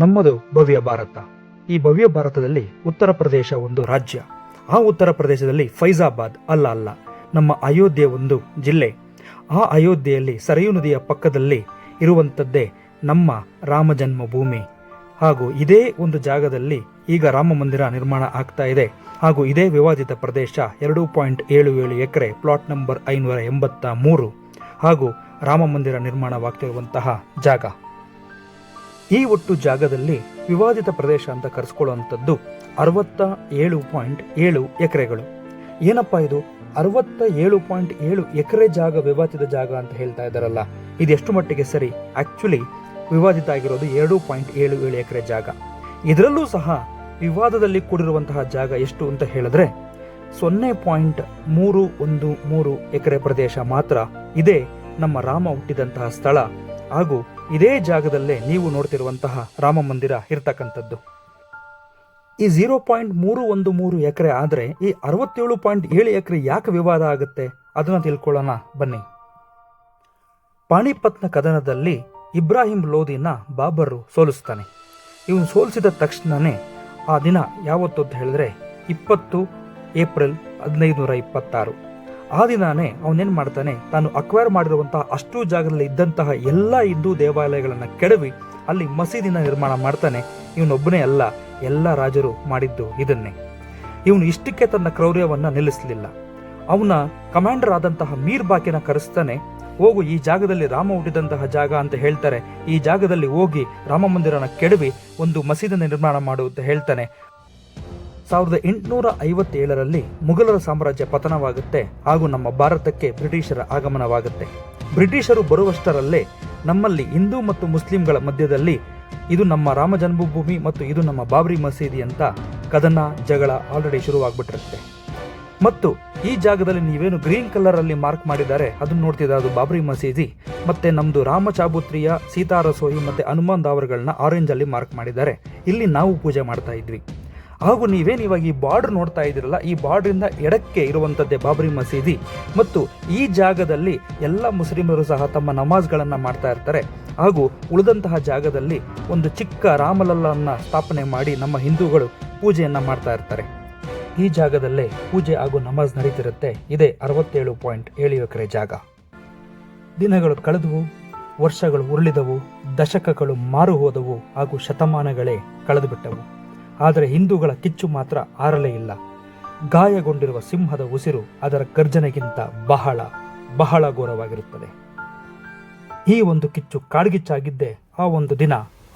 ನಮ್ಮದು ಭವ್ಯ ಭಾರತ. ಈ ಭವ್ಯ ಭಾರತದಲ್ಲಿ ಉತ್ತರ ಪ್ರದೇಶ ಒಂದು ರಾಜ್ಯ. ಆ ಉತ್ತರ ಪ್ರದೇಶದಲ್ಲಿ ಫೈಜಾಬಾದ್ ಅಲ್ಲ ನಮ್ಮ ಅಯೋಧ್ಯೆ ಒಂದು ಜಿಲ್ಲೆ. ಆ ಅಯೋಧ್ಯೆಯಲ್ಲಿ ಸರಯೂ ನದಿಯ ಪಕ್ಕದಲ್ಲಿ ಇರುವಂಥದ್ದೇ ನಮ್ಮ ರಾಮ ಜನ್ಮಭೂಮಿ. ಹಾಗೂ ಇದೇ ಒಂದು ಜಾಗದಲ್ಲಿ ಈಗ ರಾಮ ಮಂದಿರ ನಿರ್ಮಾಣ ಆಗ್ತಾ ಇದೆ. ಹಾಗೂ ಇದೇ ವಿವಾದಿತ ಪ್ರದೇಶ 2.77 ಎಕರೆ, ಪ್ಲಾಟ್ ನಂಬರ್ 583 ಹಾಗೂ ರಾಮ ಮಂದಿರ ನಿರ್ಮಾಣವಾಗ್ತಿರುವಂತಹ ಜಾಗ. ಈ ಒಟ್ಟು ಜಾಗದಲ್ಲಿ ವಿವಾದಿತ ಪ್ರದೇಶ ಅಂತ ಕರೆಸ್ಕೊಳ್ಳುವಂಥದ್ದು 67.7 ಎಕರೆಗಳು. ಏನಪ್ಪಾ ಇದು 67.7 ಎಕರೆ ಜಾಗ ವಿವಾದಿತ ಜಾಗ ಅಂತ ಹೇಳ್ತಾ ಇದ್ದಾರಲ್ಲ, ಇದು ಎಷ್ಟು ಮಟ್ಟಿಗೆ ಸರಿ? ಆಕ್ಚುಲಿ ವಿವಾದಿತ ಆಗಿರೋದು 2.77 ಎಕರೆ ಜಾಗ. ಇದರಲ್ಲೂ ಸಹ ವಿವಾದದಲ್ಲಿ ಕೂಡಿರುವಂತಹ ಜಾಗ ಎಷ್ಟು ಅಂತ ಹೇಳಿದ್ರೆ 0.313 ಎಕರೆ ಪ್ರದೇಶ ಮಾತ್ರ ಇದೇ ನಮ್ಮ ರಾಮ ಹುಟ್ಟಿದಂತಹ ಸ್ಥಳ. ಹಾಗೂ ಇದೇ ಜಾಗದಲ್ಲೇ ನೀವು ನೋಡ್ತಿರುವಂತಹ ರಾಮ ಮಂದಿರ ಇರ್ತಕ್ಕಂಥದ್ದು. ಈ 0.313 ಎಕರೆ ಆದರೆ ಈ 67.7 ಎಕರೆ ಯಾಕೆ ವಿವಾದ ಆಗುತ್ತೆ ಅದನ್ನ ತಿಳ್ಕೊಳ್ಳೋಣ ಬನ್ನಿ. ಪಾಣಿಪತ್ನ ಕದನದಲ್ಲಿ ಇಬ್ರಾಹಿಂ ಲೋದಿನ ಬಾಬರು ಸೋಲಿಸ್ತಾನೆ. ಇವನು ಸೋಲಿಸಿದ ತಕ್ಷಣನೇ ಆ ದಿನ ಯಾವತ್ತು ಅಂತ ಹೇಳಿದ್ರೆ 20 ಏಪ್ರಿಲ್ 1526. ಆ ದಿನಾನೇ ಅವನೇನ್ ಮಾಡ್ತಾನೆ, ತಾನು ಅಕ್ವೈರ್ ಮಾಡಿರುವಂತಹ ಅಷ್ಟು ಜಾಗದಲ್ಲಿ ಇದ್ದಂತಹ ಎಲ್ಲ ಹಿಂದೂ ದೇವಾಲಯಗಳನ್ನ ಕೆಡವಿ ಅಲ್ಲಿ ಮಸೀದಿನ ನಿರ್ಮಾಣ ಮಾಡ್ತಾನೆ. ಇವನೊಬ್ಬನೇ ಅಲ್ಲ, ಎಲ್ಲ ರಾಜರು ಮಾಡಿದ್ದು ಇದನ್ನೇ. ಇವನು ಇಷ್ಟಕ್ಕೆ ತನ್ನ ಕ್ರೌರ್ಯವನ್ನ ನಿಲ್ಲಿಸಲಿಲ್ಲ. ಅವನ ಕಮಾಂಡರ್ ಆದಂತಹ ಮೀರ್ ಬಾಕಿನ ಕರೆಸ್ತಾನೆ. ಹೋಗು, ಈ ಜಾಗದಲ್ಲಿ ರಾಮ ಹುಟ್ಟಿದಂತಹ ಜಾಗ ಅಂತ ಹೇಳ್ತಾರೆ, ಈ ಜಾಗದಲ್ಲಿ ಹೋಗಿ ರಾಮ ಮಂದಿರನ ಕೆಡವಿ ಒಂದು ಮಸೀದಿನ ನಿರ್ಮಾಣ ಮಾಡು ಅಂತ ಹೇಳ್ತಾನೆ. 1857ರಲ್ಲಿ ಮುಘಲರ ಸಾಮ್ರಾಜ್ಯ ಪತನವಾಗುತ್ತೆ ಹಾಗೂ ನಮ್ಮ ಭಾರತಕ್ಕೆ ಬ್ರಿಟಿಷರ ಆಗಮನವಾಗುತ್ತೆ. ಬ್ರಿಟಿಷರು ಬರುವಷ್ಟರಲ್ಲೇ ನಮ್ಮಲ್ಲಿ ಹಿಂದೂ ಮತ್ತು ಮುಸ್ಲಿಂಗಳ ಮಧ್ಯದಲ್ಲಿ ಇದು ನಮ್ಮ ರಾಮ ಜನ್ಮಭೂಮಿ ಮತ್ತು ಇದು ನಮ್ಮ ಬಾಬ್ರಿ ಮಸೀದಿ ಅಂತ ಕದನ ಜಗಳ ಆಲ್ರೆಡಿ ಶುರುವಾಗ್ಬಿಟ್ಟಿರುತ್ತೆ. ಮತ್ತು ಈ ಜಾಗದಲ್ಲಿ ನೀವೇನು ಗ್ರೀನ್ ಕಲರ್ ಅಲ್ಲಿ ಮಾರ್ಕ್ ಮಾಡಿದ್ದಾರೆ ಅದನ್ನ ನೋಡ್ತಿದ್ದಾರೆ, ಅದು ಬಾಬ್ರಿ ಮಸೀದಿ. ಮತ್ತೆ ನಮ್ದು ರಾಮ ಚಾಬುತ್ರಿಯ, ಸೀತಾ ರಸೋಯಿ ಮತ್ತೆ ಹನುಮಾನ್ ದಾವರ್ಗಳನ್ನ ಆರೆಂಜ್ ಅಲ್ಲಿ ಮಾರ್ಕ್ ಮಾಡಿದ್ದಾರೆ. ಇಲ್ಲಿ ನಾವು ಪೂಜೆ ಮಾಡ್ತಾ ಇದ್ವಿ. ಹಾಗೂ ನೀವೇನು ಇವಾಗ ಈ ಬಾರ್ಡರ್ ನೋಡ್ತಾ ಇದ್ದೀರಲ್ಲ, ಈ ಬಾರ್ಡ್ರಿಂದ ಎಡಕ್ಕೆ ಇರುವಂಥದ್ದೇ ಬಾಬ್ರಿ ಮಸೀದಿ. ಮತ್ತು ಈ ಜಾಗದಲ್ಲಿ ಎಲ್ಲ ಮುಸ್ಲಿಮರು ಸಹ ತಮ್ಮ ನಮಾಜ್ಗಳನ್ನ ಮಾಡ್ತಾ ಇರ್ತಾರೆ. ಹಾಗೂ ಉಳಿದಂತಹ ಜಾಗದಲ್ಲಿ ಒಂದು ಚಿಕ್ಕ ರಾಮಲಲ್ಲನ್ನ ಸ್ಥಾಪನೆ ಮಾಡಿ ನಮ್ಮ ಹಿಂದೂಗಳು ಪೂಜೆಯನ್ನ ಮಾಡ್ತಾ ಇರ್ತಾರೆ. ಈ ಜಾಗದಲ್ಲೇ ಪೂಜೆ ಹಾಗೂ ನಮಾಜ್ ನಡೀತಿರುತ್ತೆ. ಇದೇ 67.7 ಎಕರೆ ಜಾಗ. ದಿನಗಳು ಕಳೆದವು, ವರ್ಷಗಳು ಉರುಳಿದವು, ದಶಕಗಳು ಮಾರು ಹೋದವು ಹಾಗೂ ಶತಮಾನಗಳೇ ಕಳೆದು ಬಿಟ್ಟವು. ಆದರೆ ಹಿಂದೂಗಳ ಕಿಚ್ಚು ಮಾತ್ರ ಆರಲೇ ಇಲ್ಲ. ಗಾಯಗೊಂಡಿರುವ ಸಿಂಹದ ಉಸಿರು ಅದರ ಗರ್ಜನೆಗಿಂತ ಬಹಳ ಬಹಳ ಘೋರವಾಗಿರುತ್ತದೆ. ಈ ಒಂದು ಕಿಚ್ಚು ಕಾಡ್ಗಿಚ್ಚಾಗಿದ್ದೇ ಆ ಒಂದು ದಿನ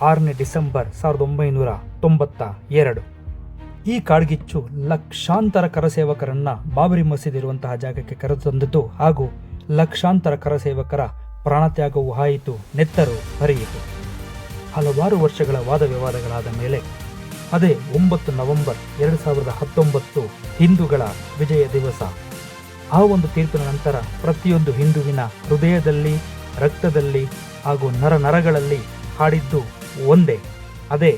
6ನೇ ಡಿಸೆಂಬರ್ 1992. ಈ ಕಾಡ್ಗಿಚ್ಚು ಲಕ್ಷಾಂತರ ಕರಸೇವಕರನ್ನ ಬಾಬರಿ ಮಸೀದಿ ಇರುವಂತಹ ಜಾಗಕ್ಕೆ ಕರೆತಂದಿತು ಹಾಗೂ ಲಕ್ಷಾಂತರ ಕರಸೇವಕರ ಪ್ರಾಣತ್ಯಾಗವೂ ಆಯಿತು, ನೆತ್ತರು ಹರಿಯಿತು. ಹಲವಾರು ವರ್ಷಗಳ ವಾದ ವಿವಾದಗಳಾದ ಮೇಲೆ ಅದೇ 9 ನವೆಂಬರ್ 2019 ಹಿಂದೂಗಳ ವಿಜಯ ದಿವಸ. ಆ ಒಂದು ತೀರ್ಪಿನ ನಂತರ ಪ್ರತಿಯೊಂದು ಹಿಂದುವಿನ ಹೃದಯದಲ್ಲಿ, ರಕ್ತದಲ್ಲಿ ಹಾಗೂ ನರಗಳಲ್ಲಿ ಹಾಡಿದ್ದು ಒಂದೇ, ಅದೇ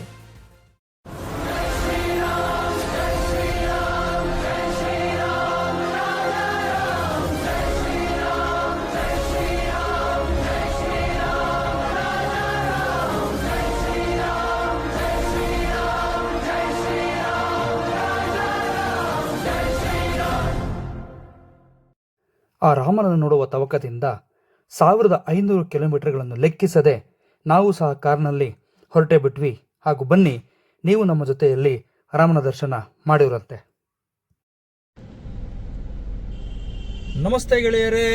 ಆ ರಾಮನನ್ನು ನೋಡುವ ತವಕದಿಂದ 1500 ಕಿಲೋಮೀಟರ್ಗಳನ್ನು ಲೆಕ್ಕಿಸದೆ ನಾವು ಸಹ ಕಾರ್ನಲ್ಲಿ ಹೊರಟೇ ಬಿಟ್ವಿ. ಹಾಗೂ ಬನ್ನಿ, ನೀವು ನಮ್ಮ ಜೊತೆಯಲ್ಲಿ ರಾಮನ ದರ್ಶನ ಮಾಡಿರಂತೆ. ನಮಸ್ತೆ ಗೆಳೆಯರೇ,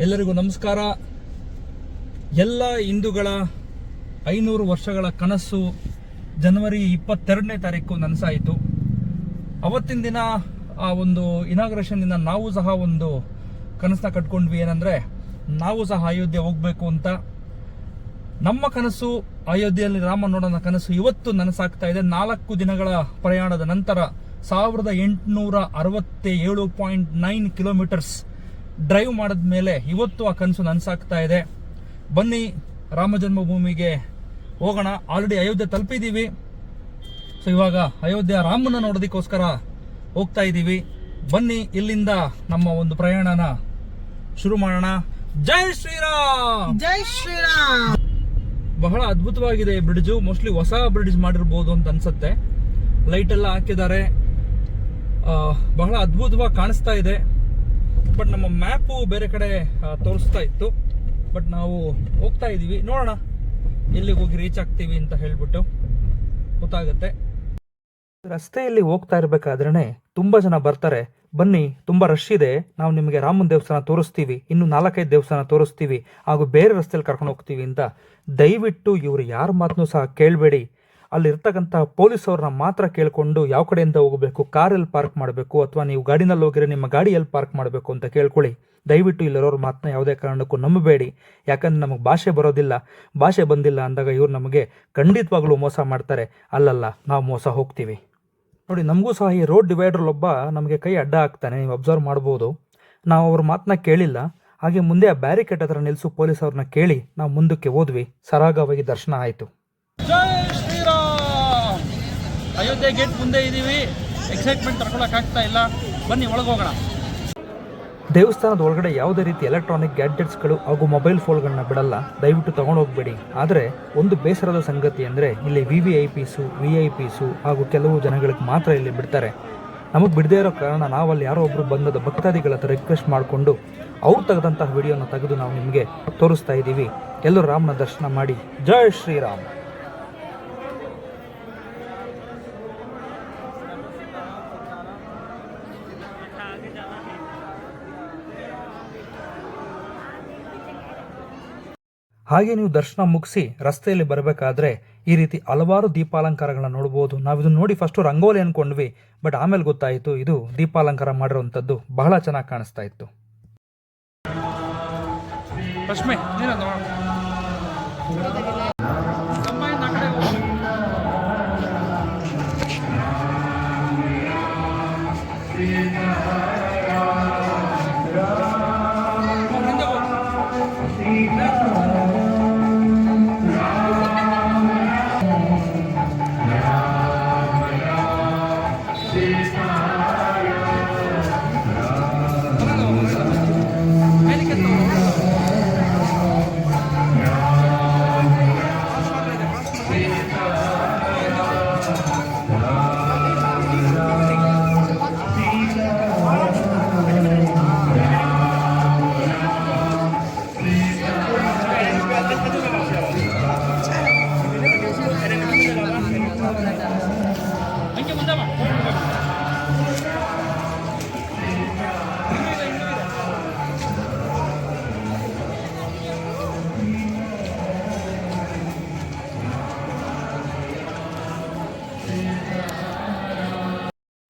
ಎಲ್ಲರಿಗೂ ನಮಸ್ಕಾರ. ಎಲ್ಲ ಹಿಂದೂಗಳ 500 ವರ್ಷಗಳ ಕನಸು ಜನವರಿ 22ನೇ ತಾರೀಕು ನನಸಾಯಿತು. ಅವತ್ತಿನ ದಿನ ಆ ಒಂದು ಇನಾಗ್ರೇಷನ್ ದಿನ ನಾವು ಸಹ ಒಂದು ಕನಸನ್ನ ಕಟ್ಕೊಂಡ್ವಿ. ಏನಂದ್ರೆ ನಾವು ಸಹ ಅಯೋಧ್ಯೆ ಹೋಗ್ಬೇಕು ಅಂತ. ನಮ್ಮ ಕನಸು ಅಯೋಧ್ಯೆಯಲ್ಲಿ ರಾಮ ನೋಡೋಣ ಕನಸು ಇವತ್ತು ನನಸಾಗ್ತಾ ಇದೆ. 4 ದಿನಗಳ ಪ್ರಯಾಣದ ನಂತರ 1867.9 ಕಿಲೋಮೀಟರ್ಸ್ ಡ್ರೈವ್ ಮಾಡಿದ ಮೇಲೆ ಇವತ್ತು ಆ ಕನಸು ನನಸಾಗ್ತಾ ಇದೆ. ಬನ್ನಿ, ರಾಮ ಜನ್ಮಭೂಮಿಗೆ ಹೋಗೋಣ. ಆಲ್ರೆಡಿ ಅಯೋಧ್ಯೆ ತಲುಪಿದ್ದೀವಿ. ಸೊ ಇವಾಗ ಅಯೋಧ್ಯೆ ರಾಮನ ನೋಡೋದಕ್ಕೋಸ್ಕರ ಹೋಗ್ತಾ ಇದ್ದೀವಿ. ಬನ್ನಿ, ಇಲ್ಲಿಂದ ನಮ್ಮ ಒಂದು ಪ್ರಯಾಣನ ಶುರು ಮಾಡೋಣ. ಜೈ ಶ್ರೀರಾಮ್, ಜೈ ಶ್ರೀರಾಮ್. ಬಹಳ ಅದ್ಭುತವಾಗಿದೆ ಈ ಬ್ರಿಡ್ಜು. ಮೋಸ್ಟ್ಲಿ ಹೊಸ ಬ್ರಿಡ್ಜ್ ಮಾಡಿರ್ಬೋದು ಅಂತ ಅನ್ಸುತ್ತೆ. ಲೈಟ್ ಎಲ್ಲ ಹಾಕಿದ್ದಾರೆ, ಬಹಳ ಅದ್ಭುತವಾಗಿ ಕಾಣಿಸ್ತಾ ಇದೆ. ಬಟ್ ನಮ್ಮ ಮ್ಯಾಪು ಬೇರೆ ಕಡೆ ತೋರಿಸ್ತಾ ಇತ್ತು. ಬಟ್ ನಾವು ಹೋಗ್ತಾ ಇದೀವಿ, ನೋಡೋಣ ಎಲ್ಲಿಗೆ ಹೋಗಿ ರೀಚ್ ಆಗ್ತೀವಿ ಅಂತ ಹೇಳ್ಬಿಟ್ಟು ಗೊತ್ತಾಗುತ್ತೆ. ರಸ್ತೆಯಲ್ಲಿ ಹೋಗ್ತಾ ಇರ್ಬೇಕಾದ್ರೇನೆ ತುಂಬಾ ಜನ ಬರ್ತಾರೆ, ಬನ್ನಿ ತುಂಬಾ ರಶ್ ಇದೆ, ನಾವು ನಿಮಗೆ ರಾಮನ ದೇವಸ್ಥಾನ ತೋರಿಸ್ತೀವಿ, ಇನ್ನು 4-5 ದೇವಸ್ಥಾನ ತೋರಿಸ್ತೀವಿ, ಹಾಗೂ ಬೇರೆ ರಸ್ತೆಯಲ್ಲಿ ಕರ್ಕೊಂಡು ಹೋಗ್ತೀವಿ ಅಂತ. ದಯವಿಟ್ಟು ಇವರು ಯಾರ ಮಾತನ್ನು ಸಹ ಕೇಳಬೇಡಿ. ಅಲ್ಲಿರ್ತಕ್ಕಂಥ ಪೊಲೀಸ್ ಅವ್ರನ್ನ ಮಾತ್ರ ಕೇಳಿಕೊಂಡು ಯಾವ ಕಡೆಯಿಂದ ಹೋಗಬೇಕು, ಕಾರಲ್ಲಿ ಪಾರ್ಕ್ ಮಾಡಬೇಕು, ಅಥವಾ ನೀವು ಗಾಡಿನಲ್ಲಿ ಹೋಗಿರೋ ನಿಮ್ಮ ಗಾಡಿ ಎಲ್ಲಿ ಪಾರ್ಕ್ ಮಾಡಬೇಕು ಅಂತ ಕೇಳ್ಕೊಳ್ಳಿ. ದಯವಿಟ್ಟು ಇಲ್ಲಿರೋರ ಮಾತನ್ನ ಯಾವುದೇ ಕಾರಣಕ್ಕೂ ನಂಬಬೇಡಿ. ಯಾಕಂದ್ರೆ ನಮಗೆ ಭಾಷೆ ಬರೋದಿಲ್ಲ, ಭಾಷೆ ಬಂದಿಲ್ಲ ಅಂದಾಗ ಇವ್ರು ನಮಗೆ ಖಂಡಿತವಾಗ್ಲೂ ಮೋಸ ಮಾಡ್ತಾರೆ. ಅಲ್ಲಲ್ಲ, ನಾವು ಮೋಸ ಹೋಗ್ತೀವಿ. ನೋಡಿ, ನಮಗೂ ಸಹ ಈ ರೋಡ್ ಡಿವೈಡ್ರಲ್ಲೊಬ್ಬ ನಮಗೆ ಕೈ ಅಡ್ಡ ಹಾಕ್ತಾನೆ, ನೀವು ಅಬ್ಸರ್ವ್ ಮಾಡ್ಬೋದು. ನಾವು ಅವ್ರ ಮಾತನ್ನ ಕೇಳಿಲ್ಲ. ಹಾಗೆ ಮುಂದೆ ಆ ಬ್ಯಾರಿಕೇಡ್ ಹತ್ರ ನಿಲ್ಲಿಸು ಪೊಲೀಸ್ ಅವ್ರನ್ನ ಕೇಳಿ ನಾವು ಮುಂದಕ್ಕೆ ಹೋದ್ವಿ. ಸರಾಗವಾಗಿ ದರ್ಶನ ಆಯಿತು. ಜೈ ಶ್ರೀರಾಮ್. ಅಯೋಧ್ಯೆ ಗೇಟ್ ಮುಂದೆ ಇದ್ದೀವಿ, ಎಕ್ಸೈಟ್ಮೆಂಟ್ ತಡ್ಕೊಳಕ್ಕಾಗ್ತಾ ಇಲ್ಲ. ಬನ್ನಿ ಒಳಗೆ ಹೋಗೋಣ. ದೇವಸ್ಥಾನದ ಒಳಗಡೆ ಯಾವುದೇ ರೀತಿ ಎಲೆಕ್ಟ್ರಾನಿಕ್ ಗ್ಯಾಡ್ಜೆಟ್ಸ್ಗಳು ಹಾಗೂ ಮೊಬೈಲ್ ಫೋನ್ಗಳನ್ನ ಬಿಡಲ್ಲ, ದಯವಿಟ್ಟು ತಗೊಂಡು ಹೋಗ್ಬೇಡಿ. ಆದರೆ ಒಂದು ಬೇಸರದ ಸಂಗತಿ ಅಂದರೆ ಇಲ್ಲಿ VIP ಹಾಗೂ ಕೆಲವು ಜನಗಳಿಗೆ ಮಾತ್ರ ಇಲ್ಲಿ ಬಿಡ್ತಾರೆ. ನಮಗೆ ಬಿಡದೇ ಇರೋ ಕಾರಣ ನಾವಲ್ಲಿ ಯಾರೋ ಒಬ್ಬರು ಬಂದದ ಭಕ್ತಾದಿಗಳ ಹತ್ರ ರಿಕ್ವೆಸ್ಟ್ ಮಾಡಿಕೊಂಡು ಅವ್ರು ತೆಗೆದಂತಹ ವಿಡಿಯೋನ ತೆಗೆದು ನಾವು ನಿಮಗೆ ತೋರಿಸ್ತಾ ಇದ್ದೀವಿ. ಎಲ್ಲರೂ ರಾಮನ ದರ್ಶನ ಮಾಡಿ. ಜೈ ಶ್ರೀರಾಮ್. ಹಾಗೆ ನೀವು ದರ್ಶನ ಮುಗಿಸಿ ರಸ್ತೆಯಲ್ಲಿ ಬರಬೇಕಾದ್ರೆ ಈ ರೀತಿ ಹಲವಾರು ದೀಪಾಲಂಕಾರಗಳನ್ನ ನೋಡ್ಬೋದು. ನಾವು ಇದನ್ನ ನೋಡಿ ಫಸ್ಟು ರಂಗೋಲಿ ಅನ್ಕೊಂಡ್ವಿ, ಬಟ್ ಆಮೇಲೆ ಗೊತ್ತಾಯಿತು ಇದು ದೀಪಾಲಂಕಾರ ಮಾಡಿರುವಂಥದ್ದು. ಬಹಳ ಚೆನ್ನಾಗಿ ಕಾಣಿಸ್ತಾ ಇತ್ತು.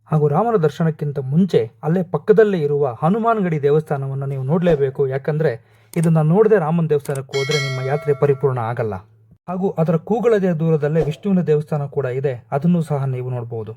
ಹಾಗೂ ರಾಮನ ದರ್ಶನಕ್ಕಿಂತ ಮುಂಚೆ ಅಲ್ಲೇ ಪಕ್ಕದಲ್ಲೇ ಇರುವ ಹನುಮಾನ್ ಗಡಿ ದೇವಸ್ಥಾನವನ್ನು ನೀವು ನೋಡಲೇಬೇಕು. ಯಾಕಂದರೆ ಇದನ್ನು ನೋಡದೆ ರಾಮನ ದೇವಸ್ಥಾನಕ್ಕೆ ಹೋದರೆ ನಿಮ್ಮ ಯಾತ್ರೆ ಪರಿಪೂರ್ಣ ಆಗಲ್ಲ. ಹಾಗೂ ಅದರ ಕೂಗಳದೇ ದೂರದಲ್ಲೇ ವಿಷ್ಣುವಿನ ದೇವಸ್ಥಾನ ಕೂಡ ಇದೆ, ಅದನ್ನು ಸಹ ನೀವು ನೋಡ್ಬೋದು.